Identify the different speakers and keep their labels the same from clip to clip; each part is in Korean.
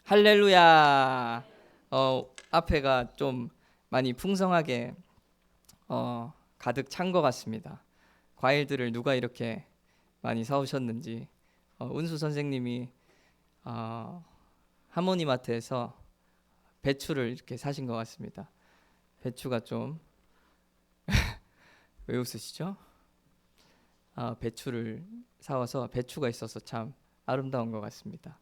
Speaker 1: 할렐루야. 앞에가 좀 많이 풍성하게 가득 찬 것 같습니다. 과일들을 누가 이렇게 많이 사오셨는지 운수 선생님이 하모니마트에서 배추를 이렇게 사신 것 같습니다. 배추가 좀 왜 웃으시죠? 배추를 사와서 배추가 있어서 참 아름다운 것 같습니다.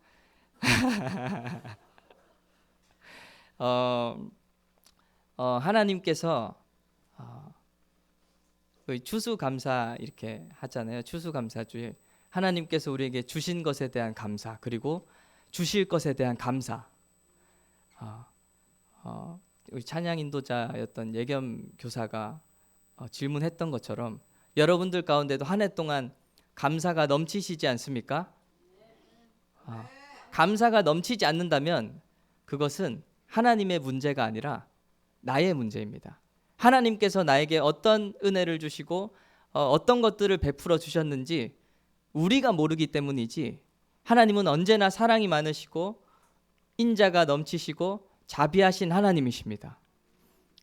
Speaker 1: 하나님께서 추수감사 이렇게 하잖아요. 추수감사주일 하나님께서 우리에게 주신 것에 대한 감사, 그리고 주실 것에 대한 감사. 우리 찬양 인도자였던 예겸 교사가 질문했던 것처럼 여러분들 가운데도 한 해 동안 감사가 넘치시지 않습니까? 감사가 넘치지 않는다면 그것은 하나님의 문제가 아니라 나의 문제입니다. 하나님께서 나에게 어떤 은혜를 주시고 어떤 것들을 베풀어 주셨는지 우리가 모르기 때문이지, 하나님은 언제나 사랑이 많으시고 인자가 넘치시고 자비하신 하나님이십니다.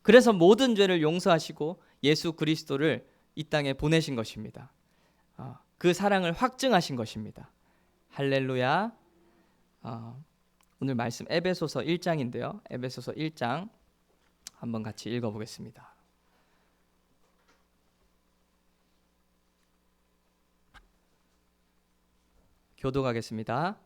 Speaker 1: 그래서 모든 죄를 용서하시고 예수 그리스도를 이 땅에 보내신 것입니다. 그 사랑을 확증하신 것입니다. 할렐루야. 오늘 말씀 에베소서 1장인데요. 에베소서 1장 한번 같이 읽어보겠습니다. 교독하겠습니다.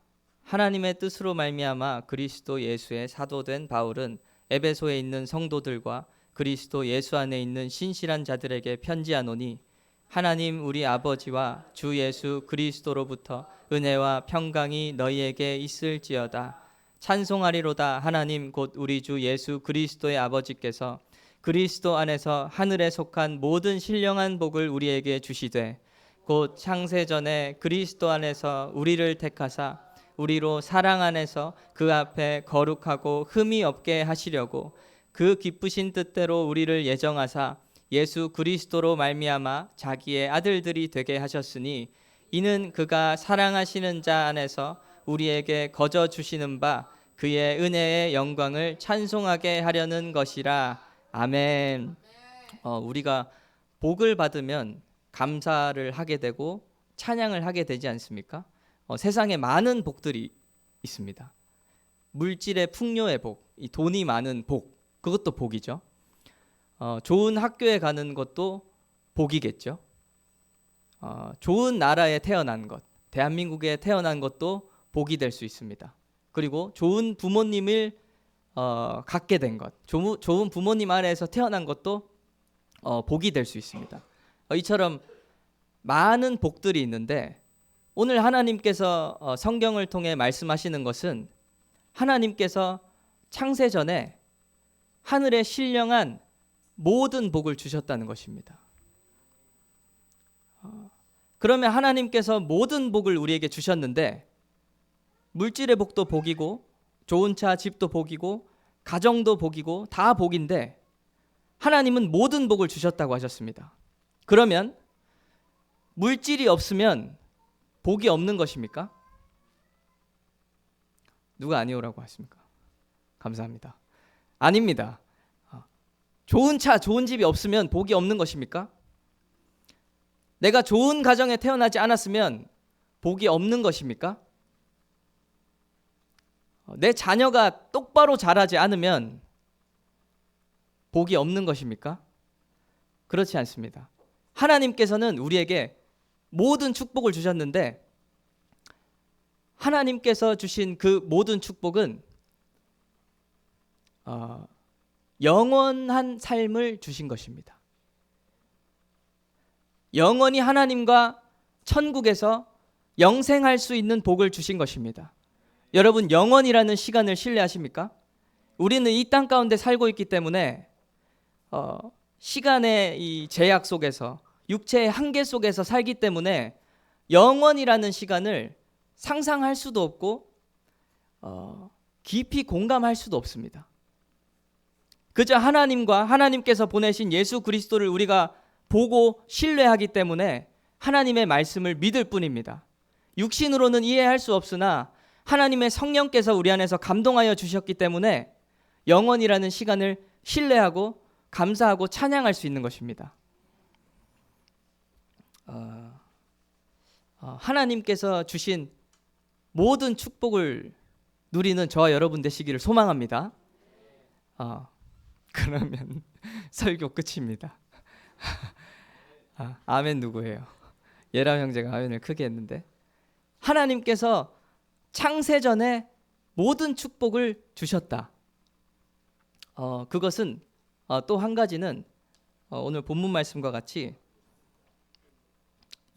Speaker 1: 하나님의 뜻으로 말미암아 그리스도 예수의 사도된 바울은 에베소에 있는 성도들과 그리스도 예수 안에 있는 신실한 자들에게 편지하노니, 하나님 우리 아버지와 주 예수 그리스도로부터 은혜와 평강이 너희에게 있을지어다. 찬송하리로다. 하나님 곧 우리 주 예수 그리스도의 아버지께서 그리스도 안에서 하늘에 속한 모든 신령한 복을 우리에게 주시되, 곧 창세전에 그리스도 안에서 우리를 택하사 우리로 사랑 안에서 그 앞에 거룩하고 흠이 없게 하시려고 그 기쁘신 뜻대로 우리를 예정하사 예수 그리스도로 말미암아 자기의 아들들이 되게 하셨으니, 이는 그가 사랑하시는 자 안에서 우리에게 거저 주시는 바 그의 은혜의 영광을 찬송하게 하려는 것이라. 아멘. 우리가 복을 받으면 감사를 하게 되고 찬양을 하게 되지 않습니까? 세상에 많은 복들이 있습니다. 물질의 풍요의 복, 이 돈이 많은 복, 그것도 복이죠. 좋은 학교에 가는 것도 복이겠죠. 좋은 나라에 태어난 것, 대한민국에 태어난 것도 복이 될 수 있습니다. 그리고 좋은 부모님을 갖게 된 것, 좋은 부모님 아래에서 태어난 것도 복이 될 수 있습니다. 이처럼 많은 복들이 있는데, 오늘 하나님께서 성경을 통해 말씀하시는 것은 하나님께서 창세전에 하늘에 신령한 모든 복을 주셨다는 것입니다. 그러면 하나님께서 모든 복을 우리에게 주셨는데, 물질의 복도 복이고 좋은 차 집도 복이고 가정도 복이고 다 복인데, 하나님은 모든 복을 주셨다고 하셨습니다. 그러면 물질이 없으면 복이 없는 것입니까? 누가 아니오라고 하십니까? 감사합니다. 아닙니다. 좋은 차, 좋은 집이 없으면 복이 없는 것입니까? 내가 좋은 가정에 태어나지 않았으면 복이 없는 것입니까? 내 자녀가 똑바로 자라지 않으면 복이 없는 것입니까? 그렇지 않습니다. 하나님께서는 우리에게 모든 축복을 주셨는데, 하나님께서 주신 그 모든 축복은 영원한 삶을 주신 것입니다. 영원히 하나님과 천국에서 영생할 수 있는 복을 주신 것입니다. 여러분, 영원이라는 시간을 신뢰하십니까? 우리는 이 땅 가운데 살고 있기 때문에 시간의 이 제약 속에서, 육체의 한계 속에서 살기 때문에 영원이라는 시간을 상상할 수도 없고 깊이 공감할 수도 없습니다. 그저 하나님과 하나님께서 보내신 예수 그리스도를 우리가 보고 신뢰하기 때문에 하나님의 말씀을 믿을 뿐입니다. 육신으로는 이해할 수 없으나 하나님의 성령께서 우리 안에서 감동하여 주셨기 때문에 영원이라는 시간을 신뢰하고 감사하고 찬양할 수 있는 것입니다. 하나님께서 주신 모든 축복을 누리는 저와 여러분 되시기를 소망합니다. 그러면 설교 끝입니다. 아멘 누구예요? 예람 형제가 아멘을 크게 했는데, 하나님께서 창세전에 모든 축복을 주셨다. 그것은 또 한 가지는 오늘 본문 말씀과 같이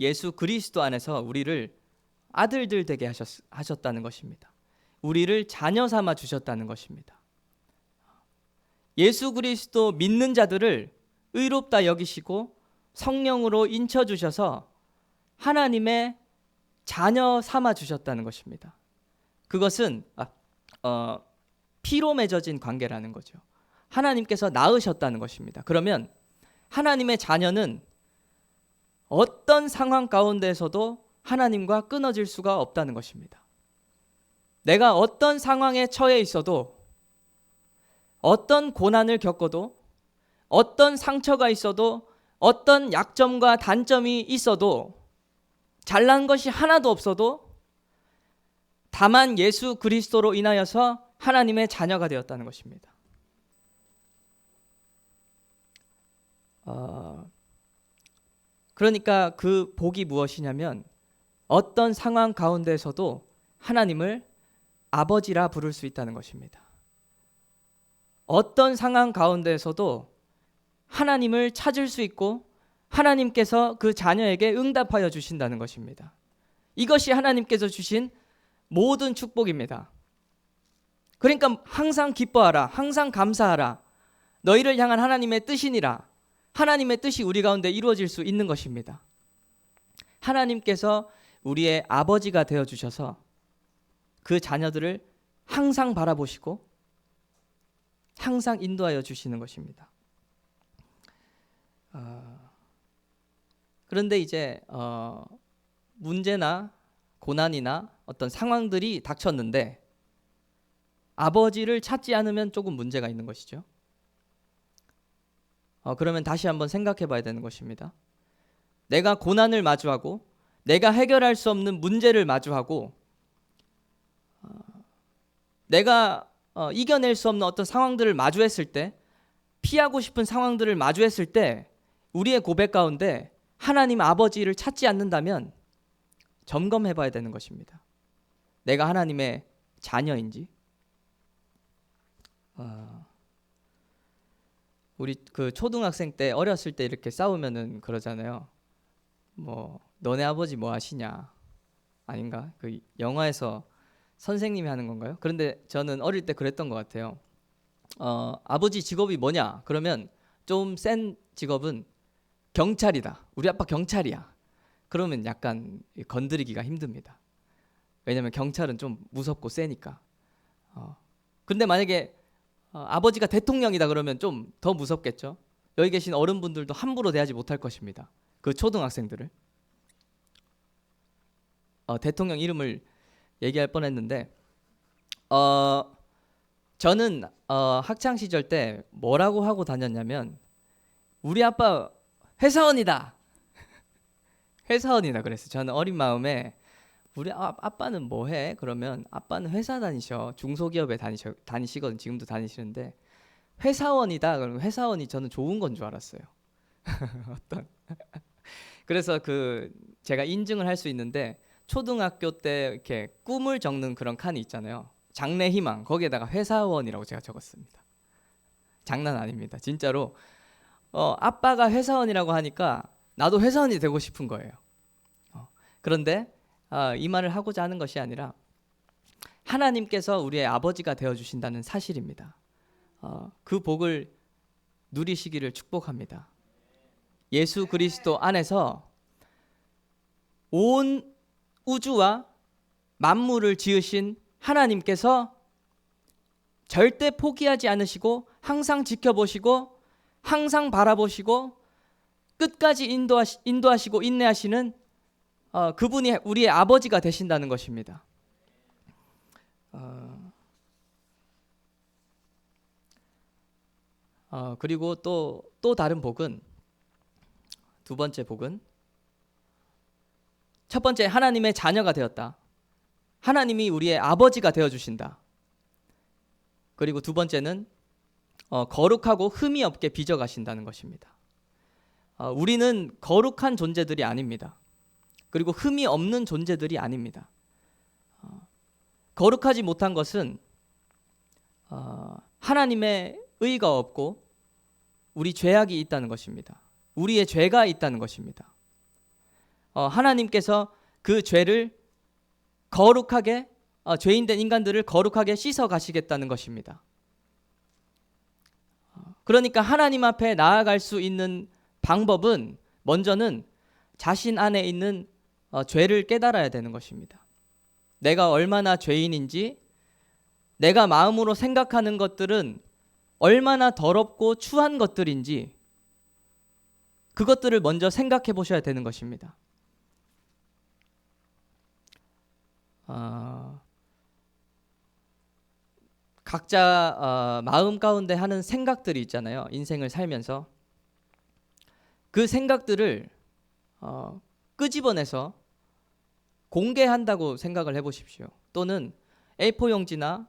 Speaker 1: 예수 그리스도 안에서 우리를 아들들 되게 하셨다는 것입니다. 우리를 자녀 삼아 주셨다는 것입니다. 예수 그리스도 믿는 자들을 의롭다 여기시고 성령으로 인쳐 주셔서 하나님의 자녀 삼아 주셨다는 것입니다. 그것은 피로 맺어진 관계라는 거죠. 하나님께서 낳으셨다는 것입니다. 그러면 하나님의 자녀는 어떤 상황 가운데서도 하나님과 끊어질 수가 없다는 것입니다. 내가 어떤 상황에 처해 있어도, 어떤 고난을 겪어도, 어떤 상처가 있어도, 어떤 약점과 단점이 있어도, 잘난 것이 하나도 없어도 다만 예수 그리스도로 인하여서 하나님의 자녀가 되었다는 것입니다. 그러니까 그 복이 무엇이냐면, 어떤 상황 가운데서도 하나님을 아버지라 부를 수 있다는 것입니다. 어떤 상황 가운데서도 하나님을 찾을 수 있고 하나님께서 그 자녀에게 응답하여 주신다는 것입니다. 이것이 하나님께서 주신 모든 축복입니다. 그러니까 항상 기뻐하라, 항상 감사하라. 너희를 향한 하나님의 뜻이니라. 하나님의 뜻이 우리 가운데 이루어질 수 있는 것입니다. 하나님께서 우리의 아버지가 되어주셔서 그 자녀들을 항상 바라보시고 항상 인도하여 주시는 것입니다. 그런데 이제 문제나 고난이나 어떤 상황들이 닥쳤는데 아버지를 찾지 않으면 조금 문제가 있는 것이죠. 그러면 다시 한번 생각해 봐야 되는 것입니다. 내가 고난을 마주하고 내가 해결할 수 없는 문제를 마주하고 내가 이겨낼 수 없는 어떤 상황들을 마주했을 때, 피하고 싶은 상황들을 마주했을 때 우리의 고백 가운데 하나님 아버지를 찾지 않는다면 점검해 봐야 되는 것입니다. 내가 하나님의 자녀인지. 우리 그 초등학생 때 어렸을 때 이렇게 싸우면은 그러잖아요. 뭐 너네 아버지 뭐 하시냐, 아닌가? 그 영화에서 선생님이 하는 건가요? 그런데 저는 어릴 때 그랬던 것 같아요. 아버지 직업이 뭐냐? 그러면 좀 센 직업은 경찰이다. 우리 아빠 경찰이야. 그러면 약간 건드리기가 힘듭니다. 왜냐하면 경찰은 좀 무섭고 세니까. 근데 만약에 아버지가 대통령이다 그러면 좀 더 무섭겠죠. 여기 계신 어른분들도 함부로 대하지 못할 것입니다. 그 초등학생들을. 대통령 이름을 얘기할 뻔했는데 저는 학창 시절 때 뭐라고 하고 다녔냐면, 우리 아빠 회사원이다. 회사원이다 그랬어요. 저는 어린 마음에 우리 아빠는 뭐 해? 그러면 아빠는 회사 다니셔. 중소기업에 다니시거든. 지금도 다니시는데 회사원이다. 그러면 회사원이 저는 좋은 건 줄 알았어요. 그래서 제가 인증을 할 수 있는데, 초등학교 때 이렇게 꿈을 적는 그런 칸이 있잖아요. 장래 희망, 거기에다가 회사원이라고 제가 적었습니다. 장난 아닙니다. 진짜로 아빠가 회사원이라고 하니까 나도 회사원이 되고 싶은 거예요. 그런데 이 말을 하고자 하는 것이 아니라 하나님께서 우리의 아버지가 되어주신다는 사실입니다. 그 복을 누리시기를 축복합니다. 예수 그리스도 안에서 온 우주와 만물을 지으신 하나님께서 절대 포기하지 않으시고 항상 지켜보시고 항상 바라보시고 끝까지 인도하시고 인내하시는 그분이 우리의 아버지가 되신다는 것입니다. 그리고 또 다른 복은, 두 번째 복은, 첫 번째 하나님의 자녀가 되었다. 하나님이 우리의 아버지가 되어주신다. 그리고 두 번째는 거룩하고 흠이 없게 빚어가신다는 것입니다. 우리는 거룩한 존재들이 아닙니다. 그리고 흠이 없는 존재들이 아닙니다. 거룩하지 못한 것은 하나님의 의가 없고 우리 죄악이 있다는 것입니다. 우리의 죄가 있다는 것입니다. 하나님께서 그 죄를 거룩하게, 죄인된 인간들을 거룩하게 씻어 가시겠다는 것입니다. 그러니까 하나님 앞에 나아갈 수 있는 방법은 먼저는 자신 안에 있는 죄를 깨달아야 되는 것입니다. 내가 얼마나 죄인인지, 내가 마음으로 생각하는 것들은 얼마나 더럽고 추한 것들인지, 그것들을 먼저 생각해 보셔야 되는 것입니다. 각자 마음 가운데 하는 생각들이 있잖아요. 인생을 살면서 그 생각들을 끄집어내서 공개한다고 생각을 해보십시오. 또는 A4 용지나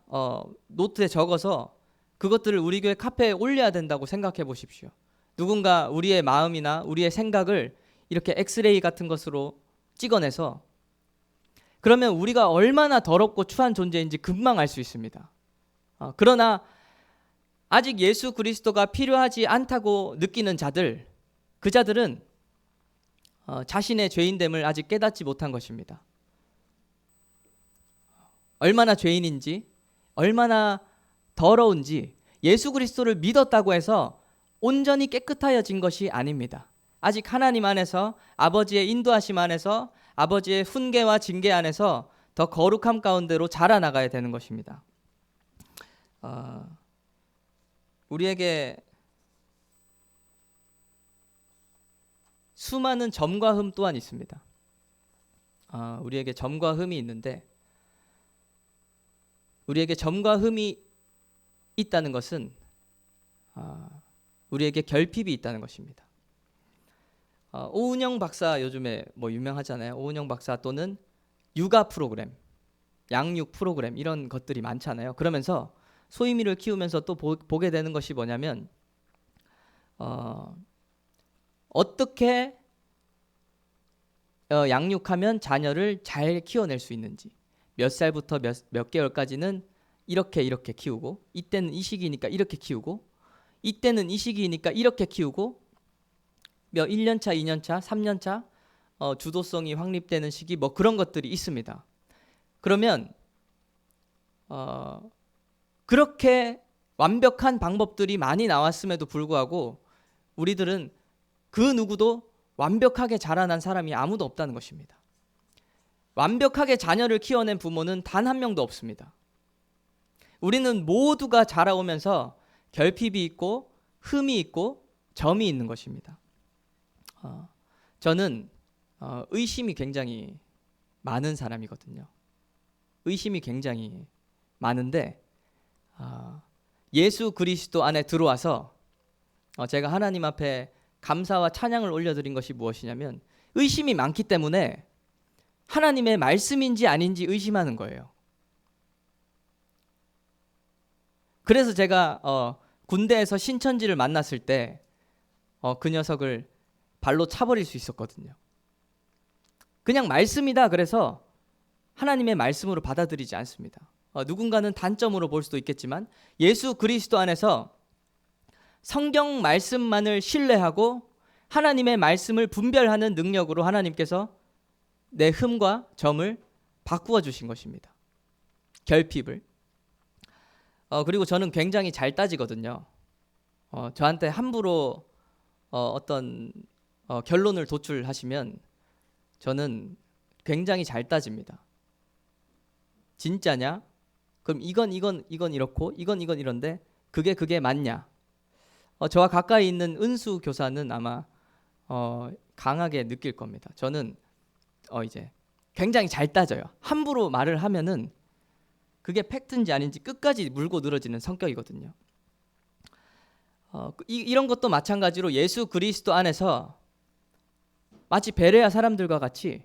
Speaker 1: 노트에 적어서 그것들을 우리 교회 카페에 올려야 된다고 생각해 보십시오. 누군가 우리의 마음이나 우리의 생각을 이렇게 엑스레이 같은 것으로 찍어내서, 그러면 우리가 얼마나 더럽고 추한 존재인지 금방 알 수 있습니다. 그러나 아직 예수 그리스도가 필요하지 않다고 느끼는 자들, 그 자들은 자신의 죄인됨을 아직 깨닫지 못한 것입니다. 얼마나 죄인인지, 얼마나 더러운지, 예수 그리스도를 믿었다고 해서 온전히 깨끗하여진 것이 아닙니다. 아직 하나님 안에서, 아버지의 인도하심 안에서, 아버지의 훈계와 징계 안에서 더 거룩함 가운데로 자라나가야 되는 것입니다. 우리에게 수많은 점과 흠 또한 있습니다. 우리에게 점과 흠이 있는데, 우리에게 점과 흠이 있다는 것은 우리에게 결핍이 있다는 것입니다. 오은영 박사 요즘에 뭐 유명하잖아요. 오은영 박사 또는 육아 프로그램, 양육 프로그램, 이런 것들이 많잖아요. 그러면서 소희미를 키우면서 또 보게 되는 것이 뭐냐면 어떻게 양육하면 자녀를 잘 키워낼 수 있는지, 몇 살부터 몇 개월까지는 이렇게 키우고, 이때는 이 시기니까 이렇게 키우고, 이때는 이 시기니까 이렇게 키우고, 1년차, 2년차, 3년차 주도성이 확립되는 시기, 뭐 그런 것들이 있습니다. 그러면 그렇게 완벽한 방법들이 많이 나왔음에도 불구하고 우리들은 그 누구도 완벽하게 자라난 사람이 아무도 없다는 것입니다. 완벽하게 자녀를 키워낸 부모는 단 한 명도 없습니다. 우리는 모두가 자라오면서 결핍이 있고 흠이 있고 점이 있는 것입니다. 저는 의심이 굉장히 많은 사람이거든요. 의심이 굉장히 많은데 예수 그리스도 안에 들어와서 제가 하나님 앞에 감사와 찬양을 올려드린 것이 무엇이냐면, 의심이 많기 때문에 하나님의 말씀인지 아닌지 의심하는 거예요. 그래서 제가 군대에서 신천지를 만났을 때 그 녀석을 발로 차버릴 수 있었거든요. 그냥 말씀이다 그래서 하나님의 말씀으로 받아들이지 않습니다. 누군가는 단점으로 볼 수도 있겠지만 예수 그리스도 안에서 성경 말씀만을 신뢰하고 하나님의 말씀을 분별하는 능력으로 하나님께서 내 흠과 점을 바꾸어 주신 것입니다. 결핍을. 그리고 저는 굉장히 잘 따지거든요. 저한테 함부로 어떤 결론을 도출하시면 저는 굉장히 잘 따집니다. 진짜냐? 그럼 이건 이렇고 이건 이런데 그게 맞냐? 저와 가까이 있는 은수 교사는 아마 강하게 느낄 겁니다. 저는 이제 굉장히 잘 따져요. 함부로 말을 하면은 그게 팩트인지 아닌지 끝까지 물고 늘어지는 성격이거든요. 이런 것도 마찬가지로 예수 그리스도 안에서 마치 베레아 사람들과 같이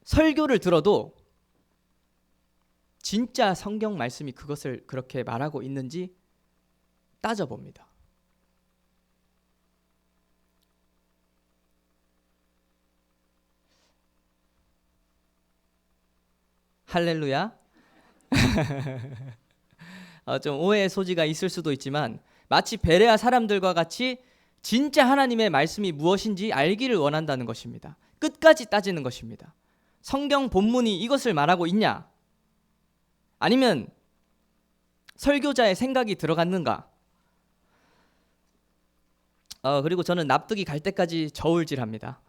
Speaker 1: 설교를 들어도 진짜 성경 말씀이 그것을 그렇게 말하고 있는지 따져봅니다. 할렐루야. 좀 오해의 소지가 있을 수도 있지만 마치 베레아 사람들과 같이 진짜 하나님의 말씀이 무엇인지 알기를 원한다는 것입니다. 끝까지 따지는 것입니다. 성경 본문이 이것을 말하고 있냐? 아니면 설교자의 생각이 들어갔는가? 그리고 저는 납득이 갈 때까지 저울질합니다.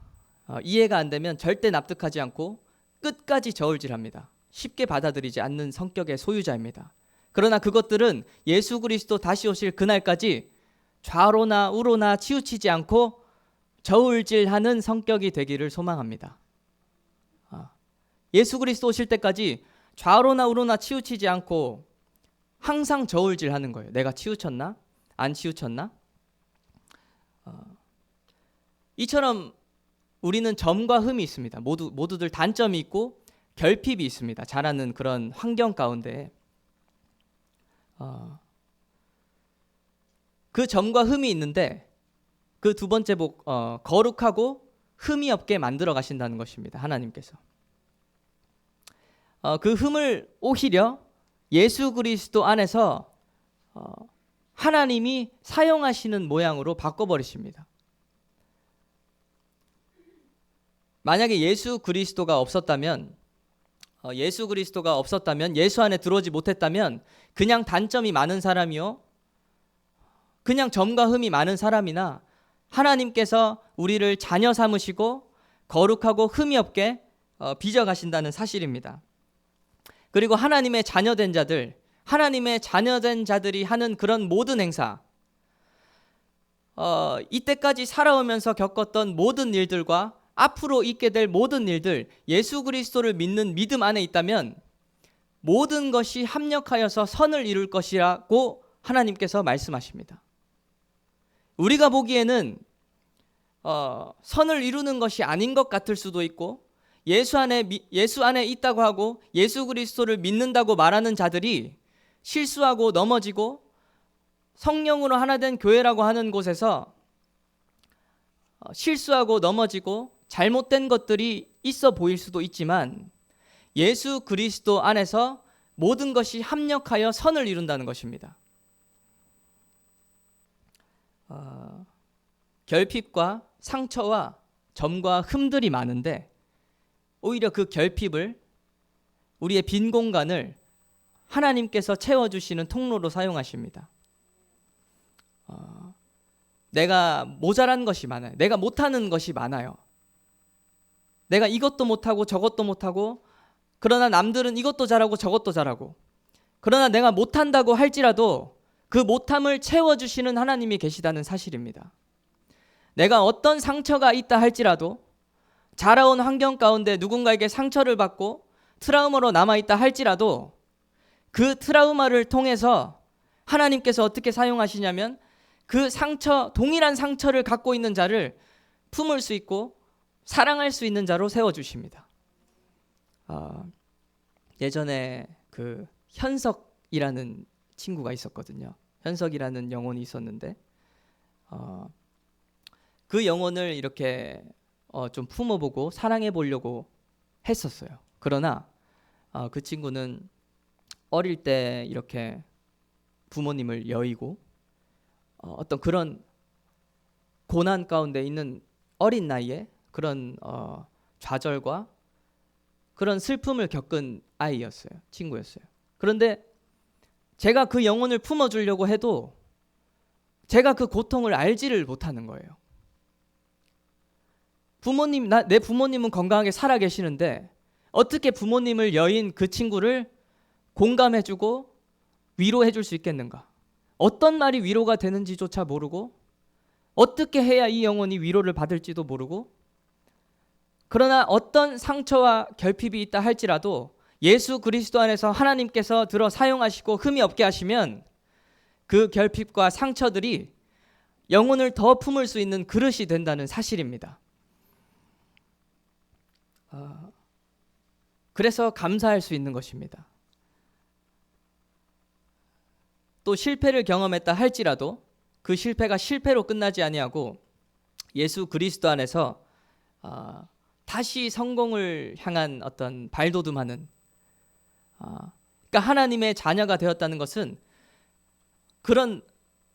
Speaker 1: 이해가 안 되면 절대 납득하지 않고 끝까지 저울질합니다. 쉽게 받아들이지 않는 성격의 소유자입니다. 그러나 그것들은 예수 그리스도 다시 오실 그날까지 좌로나 우로나 치우치지 않고 저울질하는 성격이 되기를 소망합니다. 예수 그리스도 오실 때까지 좌로나 우로나 치우치지 않고 항상 저울질하는 거예요. 내가 치우쳤나? 안 치우쳤나? 이처럼 우리는 점과 흠이 있습니다. 모두들 단점이 있고 결핍이 있습니다. 자라는 그런 환경 가운데 그 점과 흠이 있는데 그 두 번째 복 거룩하고 흠이 없게 만들어 가신다는 것입니다. 하나님께서 그 흠을 오히려 예수 그리스도 안에서 하나님이 사용하시는 모양으로 바꿔버리십니다. 만약에 예수 그리스도가 없었다면 예수 안에 들어오지 못했다면 그냥 단점이 많은 사람이요, 그냥 점과 흠이 많은 사람이나 하나님께서 우리를 자녀 삼으시고 거룩하고 흠이 없게 빚어가신다는 사실입니다. 그리고 하나님의 자녀된 자들이 하는 그런 모든 행사, 이때까지 살아오면서 겪었던 모든 일들과 앞으로 있게 될 모든 일들, 예수 그리스도를 믿는 믿음 안에 있다면 모든 것이 합력하여서 선을 이룰 것이라고 하나님께서 말씀하십니다. 우리가 보기에는 선을 이루는 것이 아닌 것 같을 수도 있고, 예수 안에 있다고 하고 예수 그리스도를 믿는다고 말하는 자들이 실수하고 넘어지고 성령으로 하나 된 교회라고 하는 곳에서 실수하고 넘어지고 잘못된 것들이 있어 보일 수도 있지만 예수 그리스도 안에서 모든 것이 합력하여 선을 이룬다는 것입니다. 결핍과 상처와 점과 흠들이 많은데 오히려 그 결핍을, 우리의 빈 공간을 하나님께서 채워주시는 통로로 사용하십니다. 내가 모자란 것이 많아요. 내가 못하는 것이 많아요. 내가 이것도 못하고 저것도 못하고, 그러나 남들은 이것도 잘하고 저것도 잘하고, 그러나 내가 못한다고 할지라도 그 못함을 채워주시는 하나님이 계시다는 사실입니다. 내가 어떤 상처가 있다 할지라도, 자라온 환경 가운데 누군가에게 상처를 받고 트라우마로 남아있다 할지라도 그 트라우마를 통해서 하나님께서 어떻게 사용하시냐면 그 동일한 상처를 갖고 있는 자를 품을 수 있고 사랑할 수 있는 자로 세워주십니다. 예전에 그 현석이라는 친구가 있었거든요. 현석이라는 영혼이 있었는데 그 영혼을 이렇게 좀 품어보고 사랑해 보려고 했었어요. 그러나 그 친구는 어릴 때 이렇게 부모님을 여의고 어떤 그런 고난 가운데 있는 어린 나이에 그런 좌절과 그런 슬픔을 겪은 아이였어요. 친구였어요. 그런데 제가 그 영혼을 품어주려고 해도 제가 그 고통을 알지를 못하는 거예요. 내 부모님은 건강하게 살아 계시는데 어떻게 부모님을 여인 그 친구를 공감해주고 위로해줄 수 있겠는가? 어떤 말이 위로가 되는지조차 모르고 어떻게 해야 이 영혼이 위로를 받을지도 모르고, 그러나 어떤 상처와 결핍이 있다 할지라도 예수 그리스도 안에서 하나님께서 들어 사용하시고 흠이 없게 하시면 그 결핍과 상처들이 영혼을 더 품을 수 있는 그릇이 된다는 사실입니다. 그래서 감사할 수 있는 것입니다. 또 실패를 경험했다 할지라도 그 실패가 실패로 끝나지 아니하고 예수 그리스도 안에서 다시 성공을 향한 어떤 발돋움하는, 그러니까 하나님의 자녀가 되었다는 것은 그런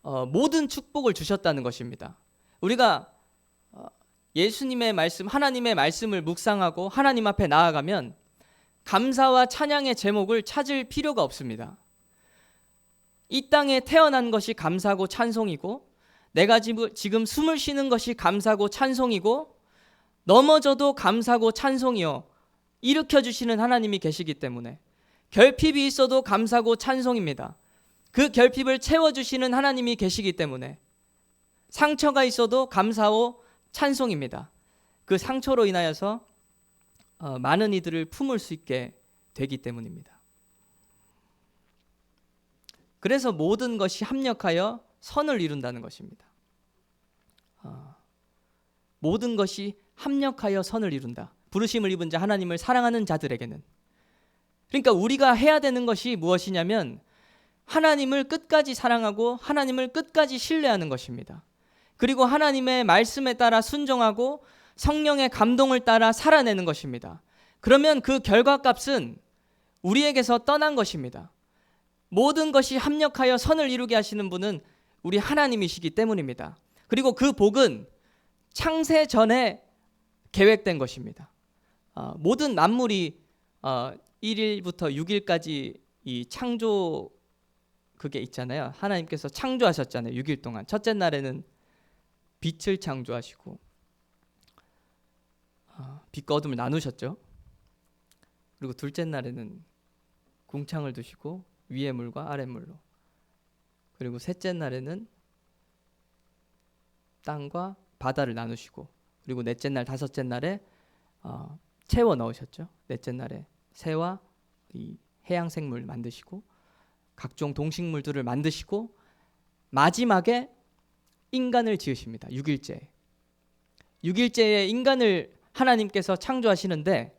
Speaker 1: 모든 축복을 주셨다는 것입니다. 우리가 예수님의 말씀, 하나님의 말씀을 묵상하고 하나님 앞에 나아가면 감사와 찬양의 제목을 찾을 필요가 없습니다. 이 땅에 태어난 것이 감사고 찬송이고, 내가 지금 숨을 쉬는 것이 감사고 찬송이고, 넘어져도 감사고 찬송이요 일으켜주시는 하나님이 계시기 때문에, 결핍이 있어도 감사고 찬송입니다. 그 결핍을 채워주시는 하나님이 계시기 때문에, 상처가 있어도 감사고 찬송입니다. 그 상처로 인하여서 많은 이들을 품을 수 있게 되기 때문입니다. 그래서 모든 것이 합력하여 선을 이룬다는 것입니다. 모든 것이 합력하여 선을 이룬다. 부르심을 입은 자, 하나님을 사랑하는 자들에게는. 그러니까 우리가 해야 되는 것이 무엇이냐면 하나님을 끝까지 사랑하고 하나님을 끝까지 신뢰하는 것입니다. 그리고 하나님의 말씀에 따라 순종하고 성령의 감동을 따라 살아내는 것입니다. 그러면 그 결과값은 우리에게서 떠난 것입니다. 모든 것이 합력하여 선을 이루게 하시는 분은 우리 하나님이시기 때문입니다. 그리고 그 복은 창세 전에 계획된 것입니다. 모든 만물이 1일부터 6일까지 이 창조 그게 있잖아요. 하나님께서 창조하셨잖아요. 6일 동안. 첫째 날에는 빛을 창조하시고 빛과 어둠을 나누셨죠. 그리고 둘째 날에는 궁창을 두시고 위의 물과 아래 물로, 그리고 셋째 날에는 땅과 바다를 나누시고, 그리고 넷째 날, 다섯째 날에 채워 넣으셨죠. 넷째 날에 새와 이 해양 생물 만드시고 각종 동식물들을 만드시고 마지막에 인간을 지으십니다. 6일째에 인간을 하나님께서 창조하시는데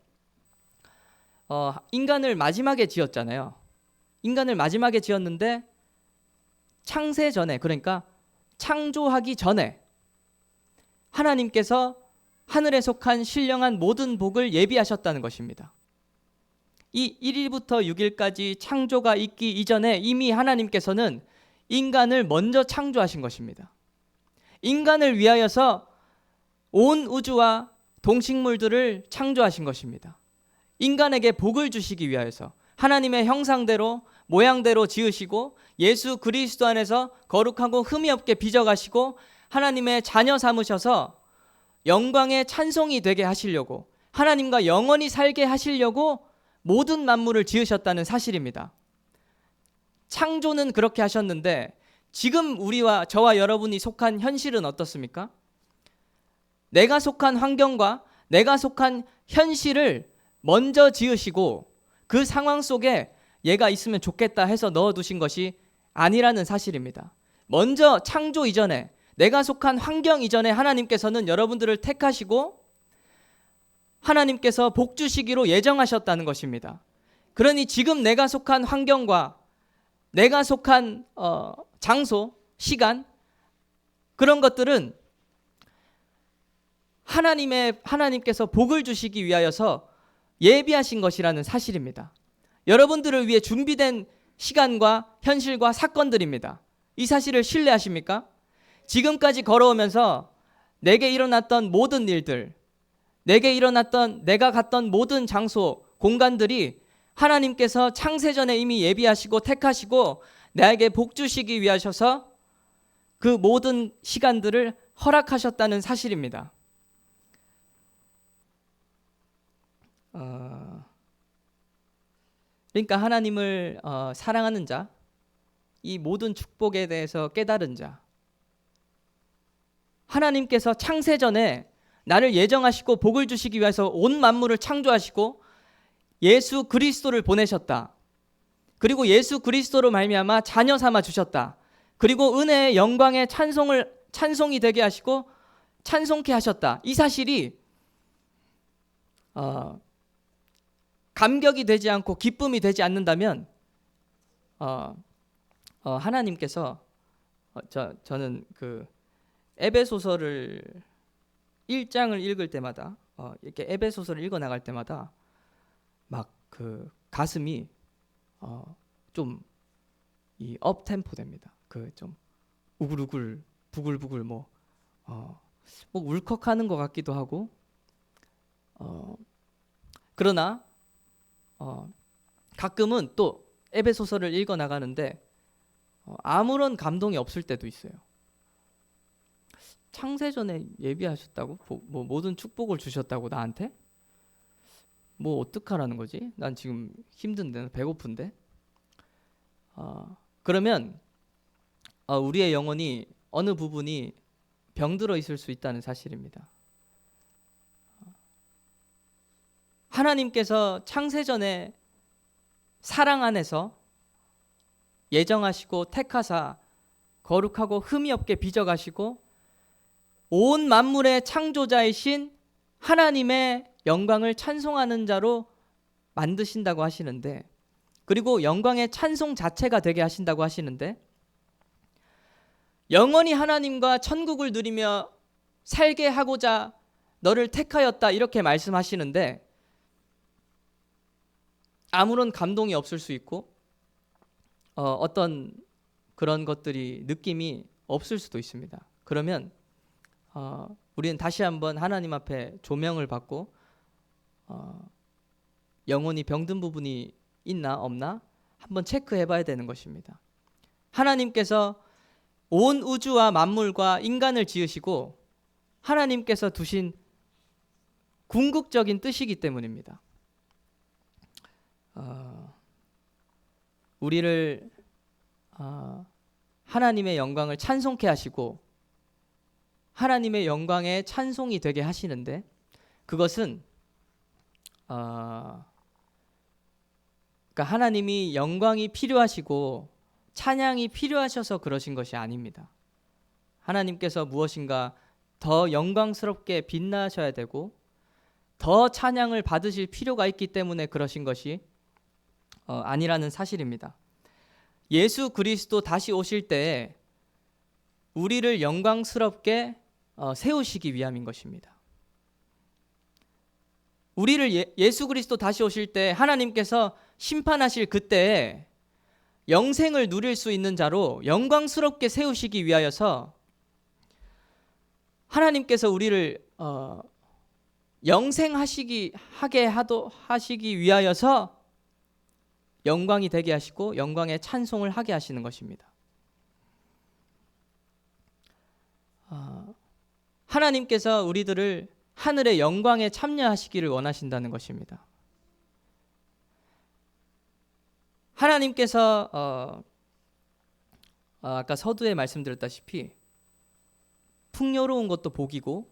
Speaker 1: 인간을 마지막에 지었잖아요. 인간을 마지막에 지었는데 창세 전에, 그러니까 창조하기 전에 하나님께서 하늘에 속한 신령한 모든 복을 예비하셨다는 것입니다. 이 1일부터 6일까지 창조가 있기 이전에 이미 하나님께서는 인간을 먼저 창조하신 것입니다. 인간을 위하여서 온 우주와 동식물들을 창조하신 것입니다. 인간에게 복을 주시기 위하여서 하나님의 형상대로 모양대로 지으시고 예수 그리스도 안에서 거룩하고 흠이 없게 빚어가시고 하나님의 자녀 삼으셔서 영광의 찬송이 되게 하시려고, 하나님과 영원히 살게 하시려고 모든 만물을 지으셨다는 사실입니다. 창조는 그렇게 하셨는데 지금 우리와 저와 여러분이 속한 현실은 어떻습니까? 내가 속한 환경과 내가 속한 현실을 먼저 지으시고 그 상황 속에 얘가 있으면 좋겠다 해서 넣어두신 것이 아니라는 사실입니다. 먼저 창조 이전에, 내가 속한 환경 이전에 하나님께서는 여러분들을 택하시고 하나님께서 복 주시기로 예정하셨다는 것입니다. 그러니 지금 내가 속한 환경과 내가 속한 장소, 시간, 그런 것들은 하나님께서 복을 주시기 위하여서 예비하신 것이라는 사실입니다. 여러분들을 위해 준비된 시간과 현실과 사건들입니다. 이 사실을 신뢰하십니까? 지금까지 걸어오면서 내게 일어났던 모든 일들, 내가 갔던 모든 장소, 공간들이 하나님께서 창세전에 이미 예비하시고 택하시고 나에게 복 주시기 위하셔서 그 모든 시간들을 허락하셨다는 사실입니다. 그러니까 하나님을 사랑하는 자, 이 모든 축복에 대해서 깨달은 자, 하나님께서 창세전에 나를 예정하시고 복을 주시기 위해서 온 만물을 창조하시고 예수 그리스도를 보내셨다. 그리고 예수 그리스도로 말미암아 자녀 삼아 주셨다. 그리고 은혜의 영광의 찬송이 되게 하시고 찬송케 하셨다. 이 사실이 감격이 되지 않고 기쁨이 되지 않는다면 하나님께서 저는 그 에베소서를 1장을 읽을 때마다 이렇게 에베소서를 읽어 나갈 때마다 막 그 가슴이 좀 이 업템포 됩니다. 그 좀 우글우글 부글부글 뭐 울컥하는 것 같기도 하고 그러나 가끔은 또 에베소서를 읽어 나가는데 아무런 감동이 없을 때도 있어요. 창세전에 예비하셨다고? 뭐 모든 축복을 주셨다고 나한테? 뭐 어떡하라는 거지? 난 지금 힘든데, 배고픈데. 그러면 우리의 영혼이 어느 부분이 병들어 있을 수 있다는 사실입니다. 하나님께서 창세전에 사랑 안에서 예정하시고 택하사 거룩하고 흠이 없게 빚어가시고 온 만물의 창조자이신 하나님의 영광을 찬송하는 자로 만드신다고 하시는데, 그리고 영광의 찬송 자체가 되게 하신다고 하시는데, 영원히 하나님과 천국을 누리며 살게 하고자 너를 택하였다 이렇게 말씀하시는데 아무런 감동이 없을 수 있고 어떤 그런 것들이 느낌이 없을 수도 있습니다. 그러면 우리는 다시 한번 하나님 앞에 조명을 받고 영혼이 병든 부분이 있나 없나 한번 체크해 봐야 되는 것입니다. 하나님께서 온 우주와 만물과 인간을 지으시고 하나님께서 두신 궁극적인 뜻이기 때문입니다. 우리를 하나님의 영광을 찬송케 하시고 하나님의 영광의 찬송이 되게 하시는데, 그것은 그러니까 하나님이 영광이 필요하시고 찬양이 필요하셔서 그러신 것이 아닙니다. 하나님께서 무엇인가 더 영광스럽게 빛나셔야 되고 더 찬양을 받으실 필요가 있기 때문에 그러신 것이 아니라는 사실입니다. 예수 그리스도 다시 오실 때에 우리를 영광스럽게 세우시기 위함인 것입니다. 우리를 예수 그리스도 다시 오실 때 하나님께서 심판하실 그때에 영생을 누릴 수 있는 자로 영광스럽게 세우시기 위하여서 하나님께서 우리를 영생하시기 위하여서 영광이 되게 하시고 영광의 찬송을 하게 하시는 것입니다. 하나님께서 우리들을 하늘의 영광에 참여하시기를 원하신다는 것입니다. 하나님께서 아까 서두에 말씀드렸다시피 풍요로운 것도 복이고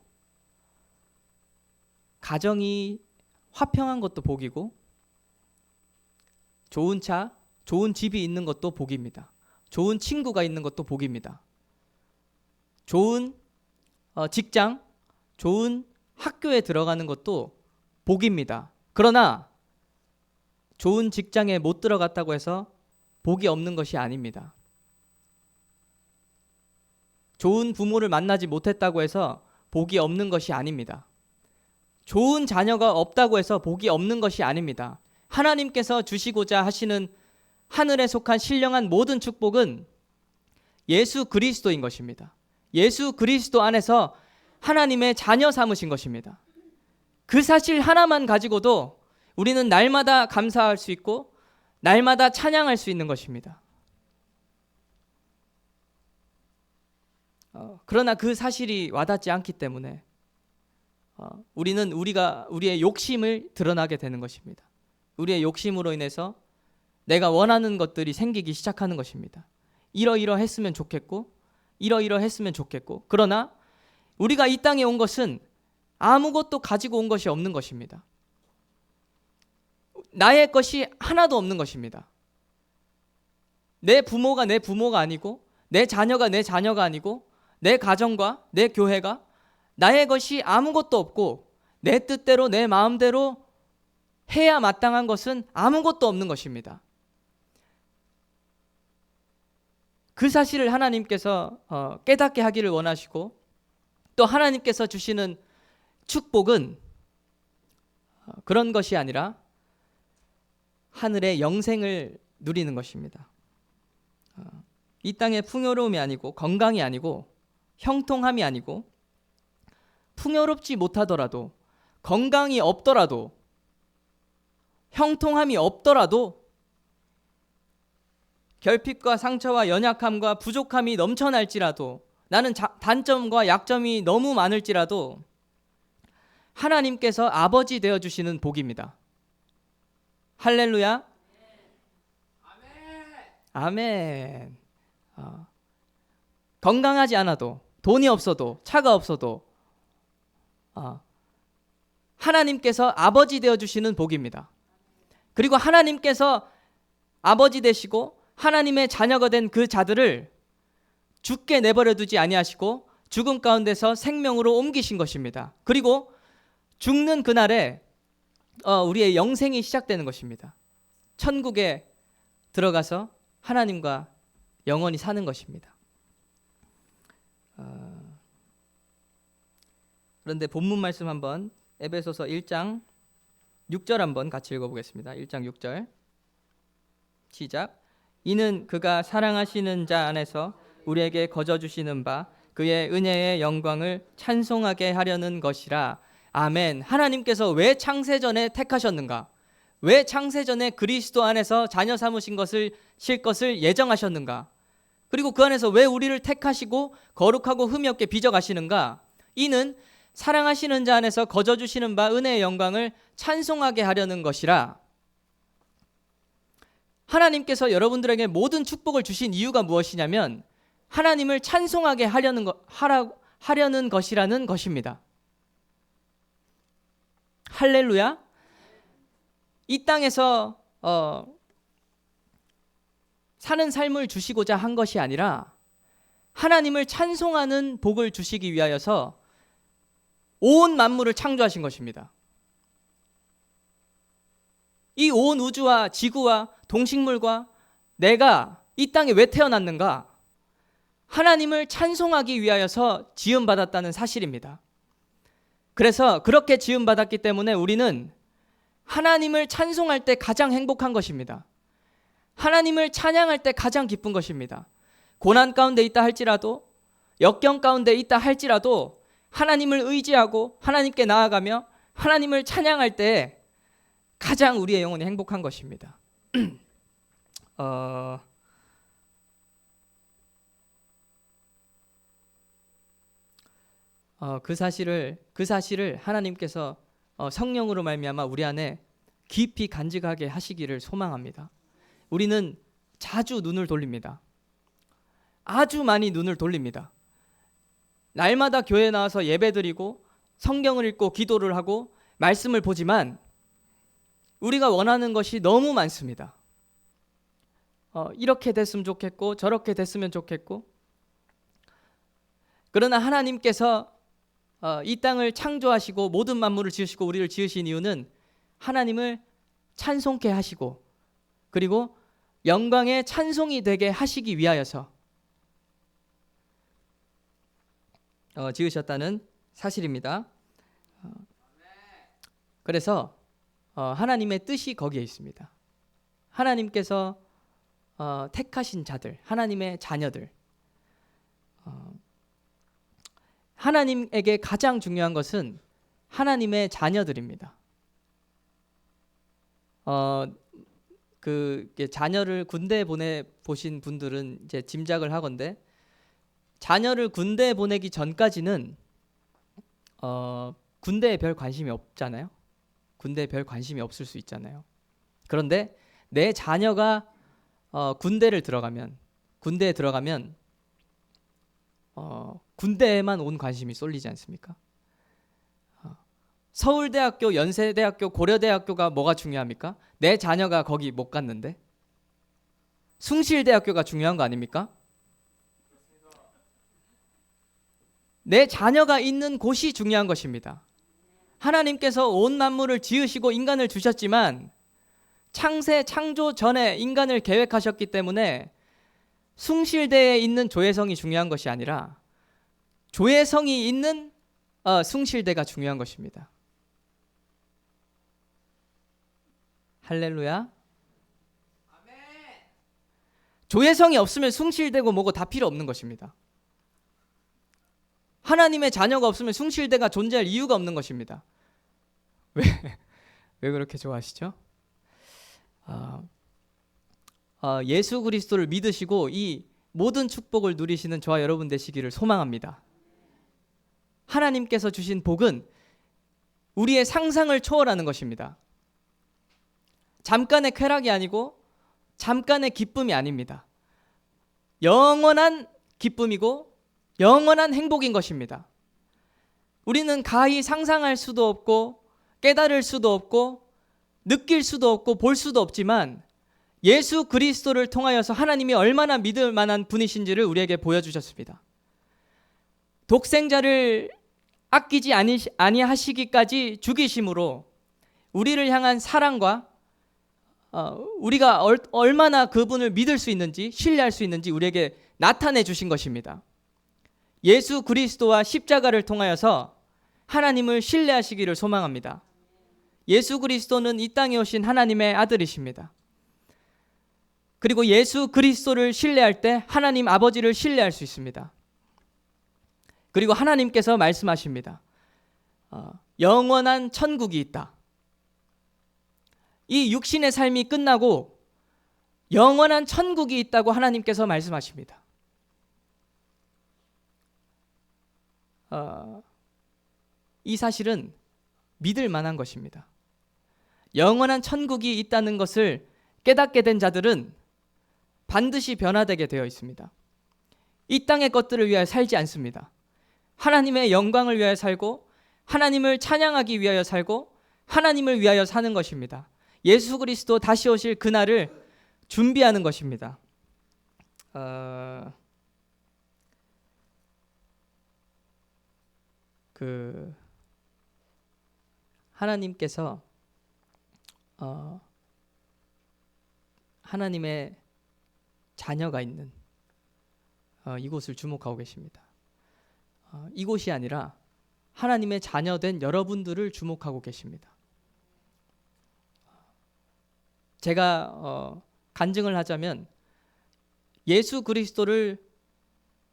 Speaker 1: 가정이 화평한 것도 복이고 좋은 차, 좋은 집이 있는 것도 복입니다. 좋은 친구가 있는 것도 복입니다. 좋은 직장, 좋은 학교에 들어가는 것도 복입니다. 그러나 좋은 직장에 못 들어갔다고 해서 복이 없는 것이 아닙니다. 좋은 부모를 만나지 못했다고 해서 복이 없는 것이 아닙니다. 좋은 자녀가 없다고 해서 복이 없는 것이 아닙니다. 하나님께서 주시고자 하시는 하늘에 속한 신령한 모든 축복은 예수 그리스도인 것입니다. 예수 그리스도 안에서 하나님의 자녀 삼으신 것입니다. 그 사실 하나만 가지고도 우리는 날마다 감사할 수 있고 날마다 찬양할 수 있는 것입니다. 그러나 그 사실이 와닿지 않기 때문에 우리는 우리의 욕심을 드러나게 되는 것입니다. 우리의 욕심으로 인해서 내가 원하는 것들이 생기기 시작하는 것입니다. 이러이러했으면 좋겠고 이러이러했으면 좋겠고, 그러나 우리가 이 땅에 온 것은 아무것도 가지고 온 것이 없는 것입니다. 나의 것이 하나도 없는 것입니다. 내 부모가 내 부모가 아니고, 내 자녀가 내 자녀가 아니고, 내 가정과 내 교회가 나의 것이 아무것도 없고, 내 뜻대로 내 마음대로 해야 마땅한 것은 아무것도 없는 것입니다. 그 사실을 하나님께서 깨닫게 하기를 원하시고, 또 하나님께서 주시는 축복은 그런 것이 아니라 하늘의 영생을 누리는 것입니다. 이 땅의 풍요로움이 아니고, 건강이 아니고, 형통함이 아니고, 풍요롭지 못하더라도, 건강이 없더라도, 형통함이 없더라도, 결핍과 상처와 연약함과 부족함이 넘쳐날지라도, 나는 단점과 약점이 너무 많을지라도 하나님께서 아버지 되어주시는 복입니다. 할렐루야. 아멘. 건강하지 않아도, 돈이 없어도, 차가 없어도 하나님께서 아버지 되어주시는 복입니다. 그리고 하나님께서 아버지 되시고 하나님의 자녀가 된 그 자들을 죽게 내버려 두지 아니하시고 죽음 가운데서 생명으로 옮기신 것입니다. 그리고 죽는 그날에 우리의 영생이 시작되는 것입니다. 천국에 들어가서 하나님과 영원히 사는 것입니다. 그런데 본문 말씀 한번 에베소서 1장 6절 한번 같이 읽어보겠습니다. 1장 6절 시작. 이는 그가 사랑하시는 자 안에서 우리에게 거저 주시는 바 그의 은혜의 영광을 찬송하게 하려는 것이라. 아멘. 하나님께서 왜 창세전에 택하셨는가? 왜 창세전에 그리스도 안에서 자녀 삼으신 것을 실 것을 예정하셨는가? 그리고 그 안에서 왜 우리를 택하시고 거룩하고 흠이 없게 빚어 가시는가? 이는 사랑하시는 자 안에서 거저 주시는 바 은혜의 영광을 찬송하게 하려는 것이라. 하나님께서 여러분들에게 모든 축복을 주신 이유가 무엇이냐면 하나님을 찬송하게 하려는 것이라는 것입니다. 할렐루야. 이 땅에서 사는 삶을 주시고자 한 것이 아니라 하나님을 찬송하는 복을 주시기 위하여서 온 만물을 창조하신 것입니다. 이 온 우주와 지구와 동식물과 내가 이 땅에 왜 태어났는가? 하나님을 찬송하기 위하여서 지음받았다는 사실입니다. 그래서 그렇게 지음받았기 때문에 우리는 하나님을 찬송할 때 가장 행복한 것입니다. 하나님을 찬양할 때 가장 기쁜 것입니다. 고난 가운데 있다 할지라도, 역경 가운데 있다 할지라도 하나님을 의지하고 하나님께 나아가며 하나님을 찬양할 때 가장 우리의 영혼이 행복한 것입니다. 그 사실을 하나님께서 성령으로 말미암아 우리 안에 깊이 간직하게 하시기를 소망합니다. 우리는 자주 눈을 돌립니다. 아주 많이 눈을 돌립니다. 날마다 교회에 나와서 예배드리고 성경을 읽고 기도를 하고 말씀을 보지만 우리가 원하는 것이 너무 많습니다. 이렇게 됐으면 좋겠고 저렇게 됐으면 좋겠고, 그러나 하나님께서 이 땅을 창조하시고 모든 만물을 지으시고 우리를 지으신 이유는 하나님을 찬송케 하시고 그리고 영광의 찬송이 되게 하시기 위하여서 지으셨다는 사실입니다. 그래서 하나님의 뜻이 거기에 있습니다. 하나님께서 택하신 자들, 하나님의 자녀들, 하나님에게 가장 중요한 것은 하나님의 자녀들입니다. 자녀를 군대에 보내 보신 분들은 이제 짐작을 하건대 자녀를 군대에 보내기 전까지는 군대에 별 관심이 없잖아요. 군대에 별 관심이 없을 수 있잖아요. 그런데 내 자녀가 군대에 들어가면 군대에만 온 관심이 쏠리지 않습니까? 서울대학교, 연세대학교, 고려대학교가 뭐가 중요합니까? 내 자녀가 거기 못 갔는데. 숭실대학교가 중요한 거 아닙니까? 내 자녀가 있는 곳이 중요한 것입니다. 하나님께서 온 만물을 지으시고 인간을 주셨지만 창조 전에 인간을 계획하셨기 때문에 숭실대에 있는 조혜성이 중요한 것이 아니라 조혜성이 있는 숭실대가 중요한 것입니다. 할렐루야. 조혜성이 없으면 숭실대고 뭐고 다 필요 없는 것입니다. 하나님의 자녀가 없으면 숭실대가 존재할 이유가 없는 것입니다. 왜 그렇게 좋아하시죠? 예수 그리스도를 믿으시고 이 모든 축복을 누리시는 저와 여러분 되시기를 소망합니다. 하나님께서 주신 복은 우리의 상상을 초월하는 것입니다. 잠깐의 쾌락이 아니고 잠깐의 기쁨이 아닙니다. 영원한 기쁨이고 영원한 행복인 것입니다. 우리는 가히 상상할 수도 없고 깨달을 수도 없고 느낄 수도 없고 볼 수도 없지만 예수 그리스도를 통하여서 하나님이 얼마나 믿을 만한 분이신지를 우리에게 보여주셨습니다. 독생자를 아끼지 아니하시기까지 죽이심으로 우리를 향한 사랑과 우리가 얼마나 그분을 믿을 수 있는지 신뢰할 수 있는지 우리에게 나타내 주신 것입니다. 예수 그리스도와 십자가를 통하여서 하나님을 신뢰하시기를 소망합니다. 예수 그리스도는 이 땅에 오신 하나님의 아들이십니다. 그리고 예수 그리스도를 신뢰할 때 하나님 아버지를 신뢰할 수 있습니다. 그리고 하나님께서 말씀하십니다. 영원한 천국이 있다. 이 육신의 삶이 끝나고 영원한 천국이 있다고 하나님께서 말씀하십니다. 이 사실은 믿을 만한 것입니다. 영원한 천국이 있다는 것을 깨닫게 된 자들은 반드시 변화되게 되어 있습니다. 이 땅의 것들을 위하여 살지 않습니다. 하나님의 영광을 위하여 살고 하나님을 찬양하기 위하여 살고 하나님을 위하여 사는 것입니다. 예수 그리스도 다시 오실 그날을 준비하는 것입니다. 하나님께서 하나님의 자녀가 있는 이곳을 주목하고 계십니다. 이곳이 아니라 하나님의 자녀된 여러분들을 주목하고 계십니다. 제가 간증을 하자면 예수 그리스도를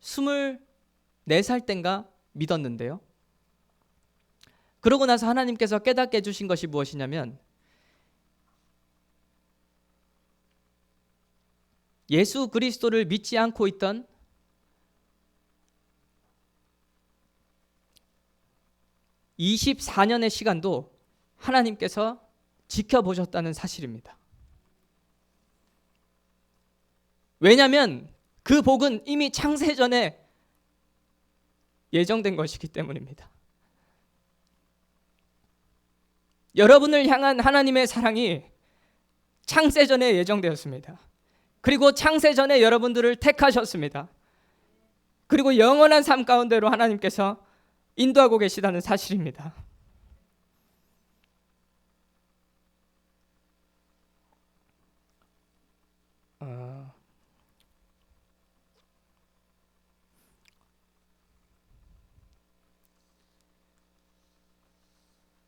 Speaker 1: 24살 땐가 믿었는데요. 그러고 나서 하나님께서 깨닫게 해주신 것이 무엇이냐면 예수 그리스도를 믿지 않고 있던 24년의 시간도 하나님께서 지켜보셨다는 사실입니다. 왜냐하면 그 복은 이미 창세전에 예정된 것이기 때문입니다. 여러분을 향한 하나님의 사랑이 창세전에 예정되었습니다. 그리고 창세전에 여러분들을 택하셨습니다. 그리고 영원한 삶 가운데로 하나님께서 인도하고 계시다는 사실입니다.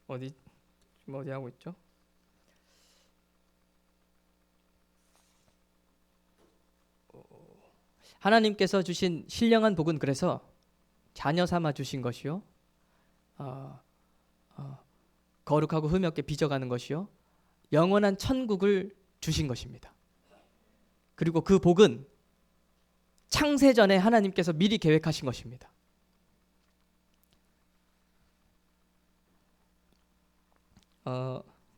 Speaker 1: 어디 하고 있죠? 하나님께서 주신 신령한 복은 그래서 자녀 삼아 주신 것이요, 거룩하고 흠이 없게 빚어가는 것이요, 영원한 천국을 주신 것입니다. 그리고 그 복은 창세전에 하나님께서 미리 계획하신 것입니다.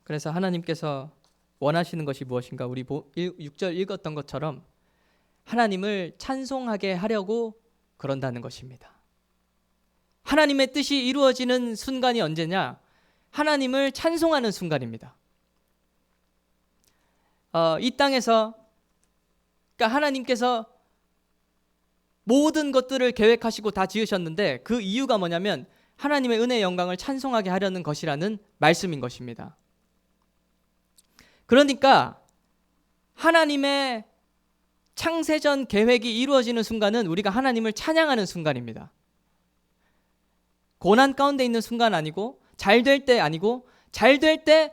Speaker 1: 그래서 하나님께서 원하시는 것이 무엇인가? 우리 6절 읽었던 것처럼 하나님을 찬송하게 하려고 그런다는 것입니다. 하나님의 뜻이 이루어지는 순간이 언제냐? 하나님을 찬송하는 순간입니다. 이 땅에서 그러니까 하나님께서 모든 것들을 계획하시고 다 지으셨는데 그 이유가 뭐냐면 하나님의 은혜의 영광을 찬송하게 하려는 것이라는 말씀인 것입니다. 그러니까 하나님의 창세전 계획이 이루어지는 순간은 우리가 하나님을 찬양하는 순간입니다. 고난 가운데 있는 순간 아니고, 잘 될 때 아니고, 잘 될 때,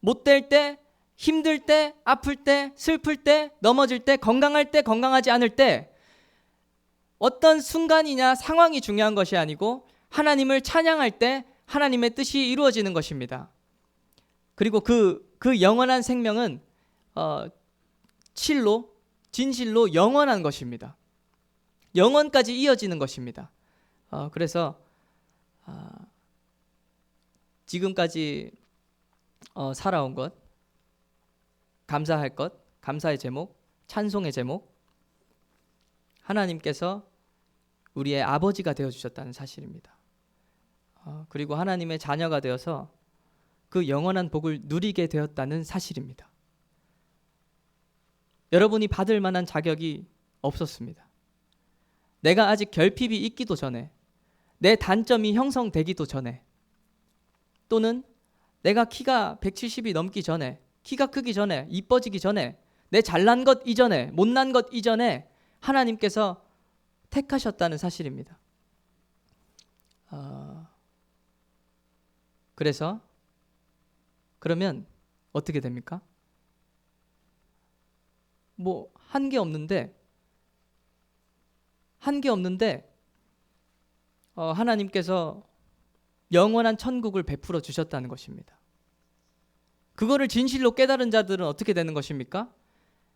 Speaker 1: 못 될 때, 힘들 때, 아플 때, 슬플 때, 넘어질 때, 건강할 때, 건강하지 않을 때, 어떤 순간이냐 상황이 중요한 것이 아니고 하나님을 찬양할 때 하나님의 뜻이 이루어지는 것입니다. 그리고 그 영원한 생명은 진실로 영원한 것입니다. 영원까지 이어지는 것입니다. 그래서 지금까지 살아온 것, 감사할 것, 감사의 제목, 찬송의 제목, 하나님께서 우리의 아버지가 되어주셨다는 사실입니다. 그리고 하나님의 자녀가 되어서 그 영원한 복을 누리게 되었다는 사실입니다. 여러분이 받을 만한 자격이 없었습니다. 내가 아직 결핍이 있기도 전에, 내 단점이 형성되기도 전에, 또는 내가 키가 170이 넘기 전에, 키가 크기 전에, 이뻐지기 전에, 내 잘난 것 이전에, 못난 것 이전에 하나님께서 택하셨다는 사실입니다. 그래서 그러면 어떻게 됩니까? 뭐 한 게 없는데 하나님께서 영원한 천국을 베풀어 주셨다는 것입니다. 그거를 진실로 깨달은 자들은 어떻게 되는 것입니까?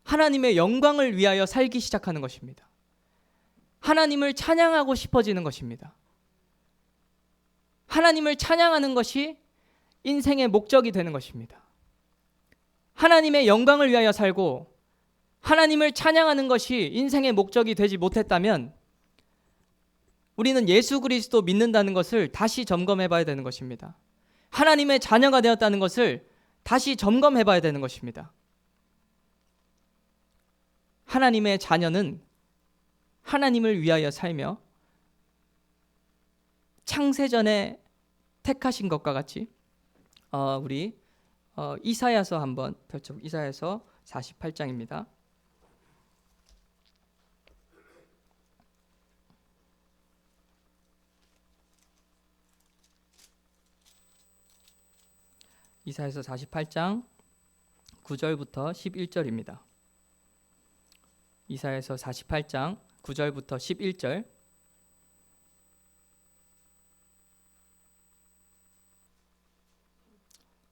Speaker 1: 하나님의 영광을 위하여 살기 시작하는 것입니다. 하나님을 찬양하고 싶어지는 것입니다. 하나님을 찬양하는 것이 인생의 목적이 되는 것입니다. 하나님의 영광을 위하여 살고 하나님을 찬양하는 것이 인생의 목적이 되지 못했다면 우리는 예수 그리스도 믿는다는 것을 다시 점검해 봐야 되는 것입니다. 하나님의 자녀가 되었다는 것을 다시 점검해 봐야 되는 것입니다. 하나님의 자녀는 하나님을 위하여 살며 창세전에 택하신 것과 같이 우리 이사야서 한번 펼쳐, 이사야서 48장입니다. 이사야서 48장 9절부터 11절입니다. 이사야서 48장 9절부터 11절.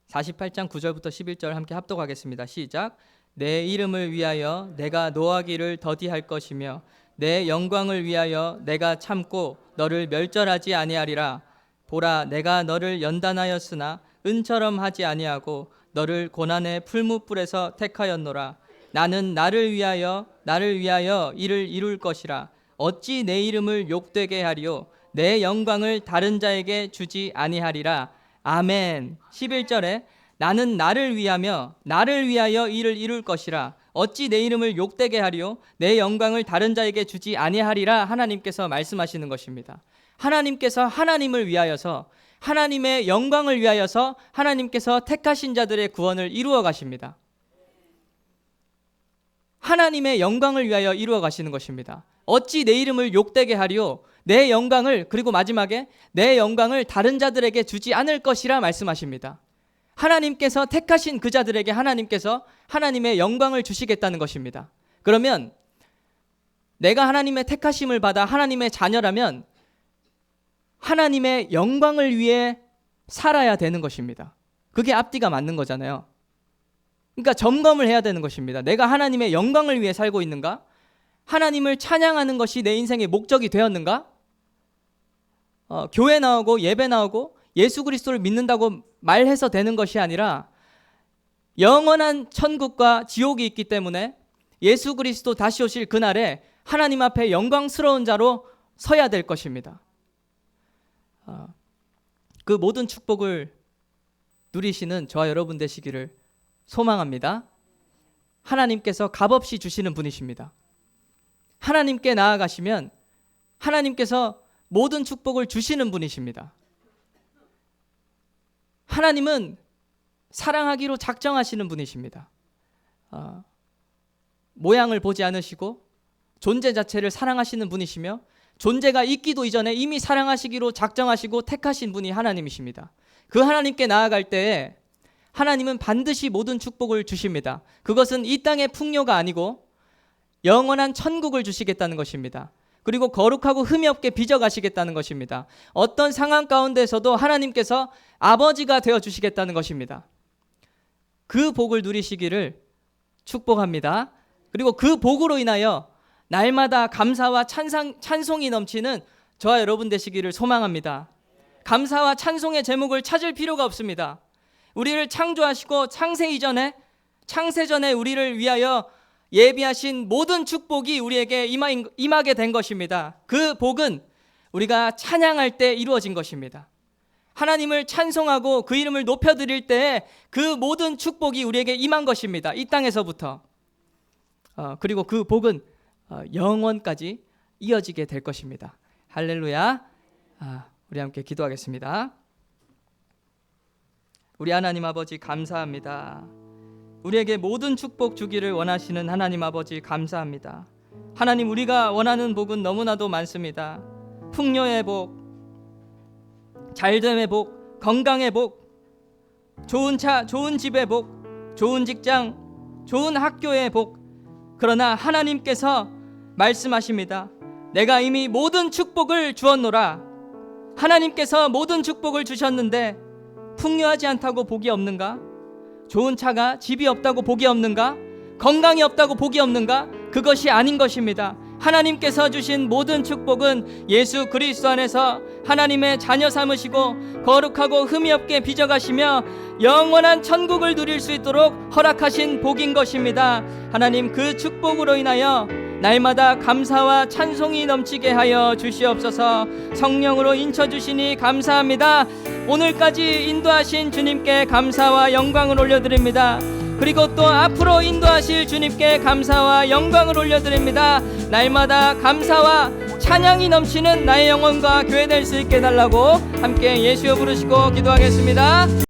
Speaker 1: (48장 9절부터 11절) 함께 합독하겠습니다. 시작. 내 이름을 위하여 내가 노하기를 더디할 것이며 내 영광을 위하여 내가 참고 너를 멸절하지 아니하리라. 보라, 내가 너를 연단하였으나 은처럼 하지 아니하고 너를 고난의 풀무불에서 택하였노라. 나는 나를 위하여 이를 이룰 것이라. 어찌 내 이름을 욕되게 하리요 내 영광을 다른 자에게 주지 아니하리라. 아멘. 11절에 나는 나를 위하여 이를 이룰 것이라. 어찌 내 이름을 욕되게 하리요 내 영광을 다른 자에게 주지 아니하리라. 하나님께서 말씀하시는 것입니다. 하나님께서 하나님을 위하여서, 하나님의 영광을 위하여서 하나님께서 택하신 자들의 구원을 이루어 가십니다. 하나님의 영광을 위하여 이루어 가시는 것입니다. 어찌 내 이름을 욕되게 하리요 내 영광을, 그리고 마지막에 내 영광을 다른 자들에게 주지 않을 것이라 말씀하십니다. 하나님께서 택하신 그 자들에게 하나님께서 하나님의 영광을 주시겠다는 것입니다. 그러면 내가 하나님의 택하심을 받아 하나님의 자녀라면 하나님의 영광을 위해 살아야 되는 것입니다. 그게 앞뒤가 맞는 거잖아요. 그러니까 점검을 해야 되는 것입니다. 내가 하나님의 영광을 위해 살고 있는가? 하나님을 찬양하는 것이 내 인생의 목적이 되었는가? 교회 나오고 예배 나오고 예수 그리스도를 믿는다고 말해서 되는 것이 아니라 영원한 천국과 지옥이 있기 때문에 예수 그리스도 다시 오실 그날에 하나님 앞에 영광스러운 자로 서야 될 것입니다. 그 모든 축복을 누리시는 저와 여러분 되시기를 소망합니다. 하나님께서 값없이 주시는 분이십니다. 하나님께 나아가시면 하나님께서 모든 축복을 주시는 분이십니다. 하나님은 사랑하기로 작정하시는 분이십니다. 모양을 보지 않으시고 존재 자체를 사랑하시는 분이시며 존재가 있기도 이전에 이미 사랑하시기로 작정하시고 택하신 분이 하나님이십니다. 그 하나님께 나아갈 때에 하나님은 반드시 모든 축복을 주십니다. 그것은 이 땅의 풍요가 아니고 영원한 천국을 주시겠다는 것입니다. 그리고 거룩하고 흠이 없게 빚어가시겠다는 것입니다. 어떤 상황 가운데서도 하나님께서 아버지가 되어주시겠다는 것입니다. 그 복을 누리시기를 축복합니다. 그리고 그 복으로 인하여 날마다 감사와 찬송이 넘치는 저와 여러분 되시기를 소망합니다. 감사와 찬송의 제목을 찾을 필요가 없습니다. 우리를 창조하시고 창세 전에 우리를 위하여 예비하신 모든 축복이 우리에게 임하게 된 것입니다. 그 복은 우리가 찬양할 때 이루어진 것입니다. 하나님을 찬송하고 그 이름을 높여드릴 때 그 모든 축복이 우리에게 임한 것입니다. 이 땅에서부터. 그리고 그 복은 영원까지 이어지게 될 것입니다. 할렐루야. 우리 함께 기도하겠습니다. 우리 하나님 아버지 감사합니다. 우리에게 모든 축복 주기를 원하시는 하나님 아버지 감사합니다. 하나님, 우리가 원하는 복은 너무나도 많습니다. 풍요의 복, 잘됨의 복, 건강의 복, 좋은 차, 좋은 집의 복, 좋은 직장, 좋은 학교의 복. 그러나 하나님께서 말씀하십니다. 내가 이미 모든 축복을 주었노라. 하나님께서 모든 축복을 주셨는데 풍요하지 않다고 복이 없는가? 좋은 차가, 집이 없다고 복이 없는가? 건강이 없다고 복이 없는가? 그것이 아닌 것입니다. 하나님께서 주신 모든 축복은 예수 그리스도 안에서 하나님의 자녀 삼으시고 거룩하고 흠이 없게 빚어가시며 영원한 천국을 누릴 수 있도록 허락하신 복인 것입니다. 하나님, 그 축복으로 인하여 날마다 감사와 찬송이 넘치게 하여 주시옵소서. 성령으로 인쳐주시니 감사합니다. 오늘까지 인도하신 주님께 감사와 영광을 올려드립니다. 그리고 또 앞으로 인도하실 주님께 감사와 영광을 올려드립니다. 날마다 감사와 찬양이 넘치는 나의 영혼과 교회 될 수 있게 해달라고 함께 예수여 부르시고 기도하겠습니다.